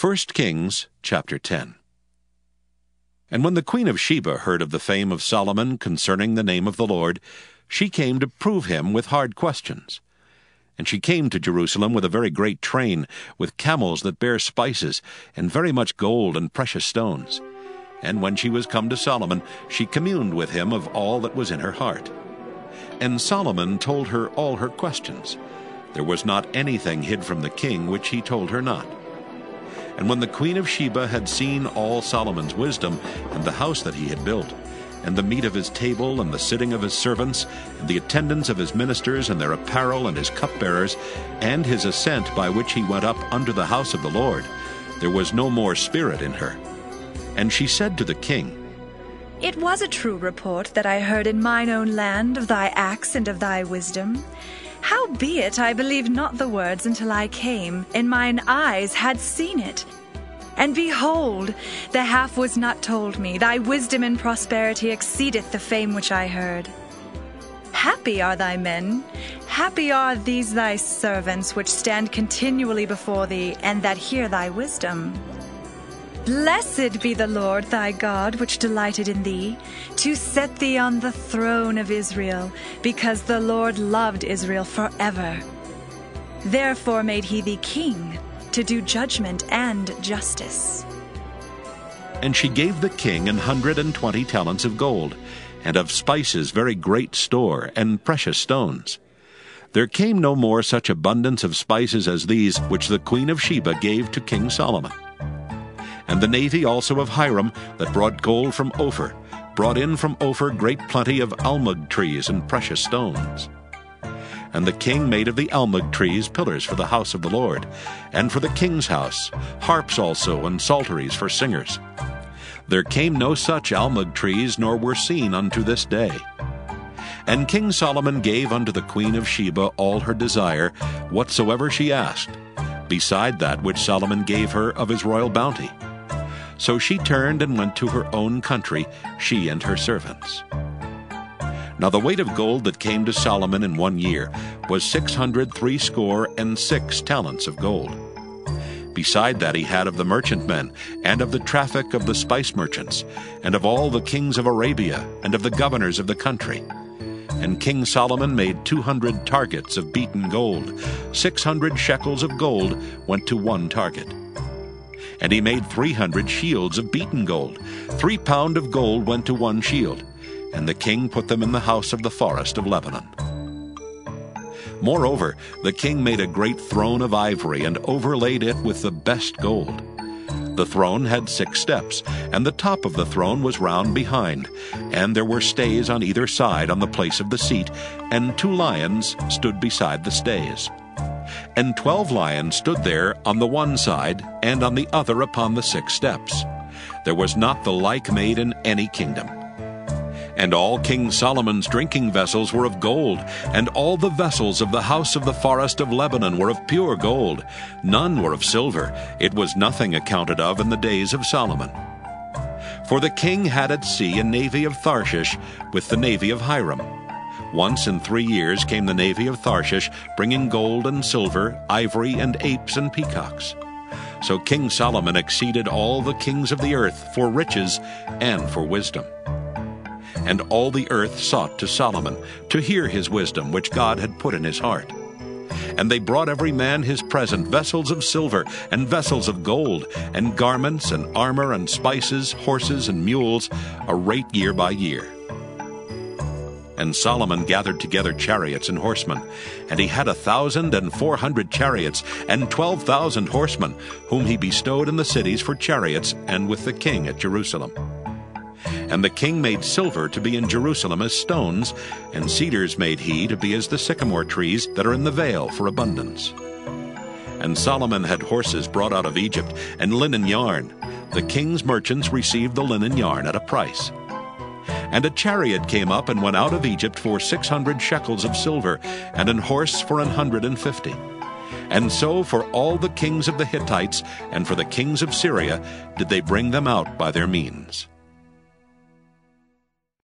1 Kings chapter 10. And when the queen of Sheba heard of the fame of Solomon concerning the name of the Lord, she came to prove him with hard questions. And she came to Jerusalem with a very great train, with camels that bear spices, and very much gold and precious stones. And when she was come to Solomon, she communed with him of all that was in her heart. And Solomon told her all her questions. There was not anything hid from the king which he told her not. And when the queen of Sheba had seen all Solomon's wisdom, and the house that he had built, and the meat of his table, and the sitting of his servants, and the attendance of his ministers, and their apparel, and his cupbearers, and his ascent by which he went up unto the house of the Lord, there was no more spirit in her. And she said to the king, It was a true report that I heard in mine own land of thy acts and of thy wisdom. Howbeit I believed not the words until I came, and mine eyes had seen it. And behold, the half was not told me. Thy wisdom and prosperity exceedeth the fame which I heard. Happy are thy men, happy are these thy servants, which stand continually before thee, and that hear thy wisdom. Blessed be the Lord thy God, which delighted in thee, to set thee on the throne of Israel, because the Lord loved Israel forever. Therefore made he thee king, to do judgment and justice. And she gave the king 120 talents of gold, and of spices very great store, and precious stones. There came no more such abundance of spices as these which the queen of Sheba gave to King Solomon. And the navy also of Hiram, that brought gold from Ophir, brought in from Ophir great plenty of almug trees and precious stones. And the king made of the almug trees pillars for the house of the Lord, and for the king's house, harps also, and psalteries for singers. There came no such almug trees, nor were seen unto this day. And King Solomon gave unto the queen of Sheba all her desire, whatsoever she asked, beside that which Solomon gave her of his royal bounty. So she turned and went to her own country, she and her servants. Now the weight of gold that came to Solomon in 1 year was 666 talents of gold. Beside that he had of the merchantmen, and of the traffic of the spice merchants, and of all the kings of Arabia, and of the governors of the country. And King Solomon made 200 targets of beaten gold. 600 shekels of gold went to one target. And he made 300 shields of beaten gold. 3 pound of gold went to one shield. And the king put them in the house of the forest of Lebanon. Moreover, the king made a great throne of ivory, and overlaid it with the best gold. The throne had 6 steps, and the top of the throne was round behind, and there were stays on either side on the place of the seat, and 2 lions stood beside the stays. And 12 lions stood there on the one side, and on the other upon the 6 steps. There was not the like made in any kingdom. And all King Solomon's drinking vessels were of gold, and all the vessels of the house of the forest of Lebanon were of pure gold. None were of silver. It was nothing accounted of in the days of Solomon. For the king had at sea a navy of Tharshish with the navy of Hiram. Once in 3 years came the navy of Tharshish, bringing gold and silver, ivory, and apes and peacocks. So King Solomon exceeded all the kings of the earth for riches and for wisdom. And all the earth sought to Solomon, to hear his wisdom which God had put in his heart. And they brought every man his present, vessels of silver, and vessels of gold, and garments, and armor, and spices, horses, and mules, a rate year by year. And Solomon gathered together chariots and horsemen, and he had 1,400 chariots, and 12,000 horsemen, whom he bestowed in the cities for chariots, and with the king at Jerusalem. And the king made silver to be in Jerusalem as stones, and cedars made he to be as the sycamore trees that are in the vale for abundance. And Solomon had horses brought out of Egypt, and linen yarn. The king's merchants received the linen yarn at a price. And a chariot came up and went out of Egypt for 600 shekels of silver, and an horse for 150. And so for all the kings of the Hittites, and for the kings of Syria, did they bring them out by their means.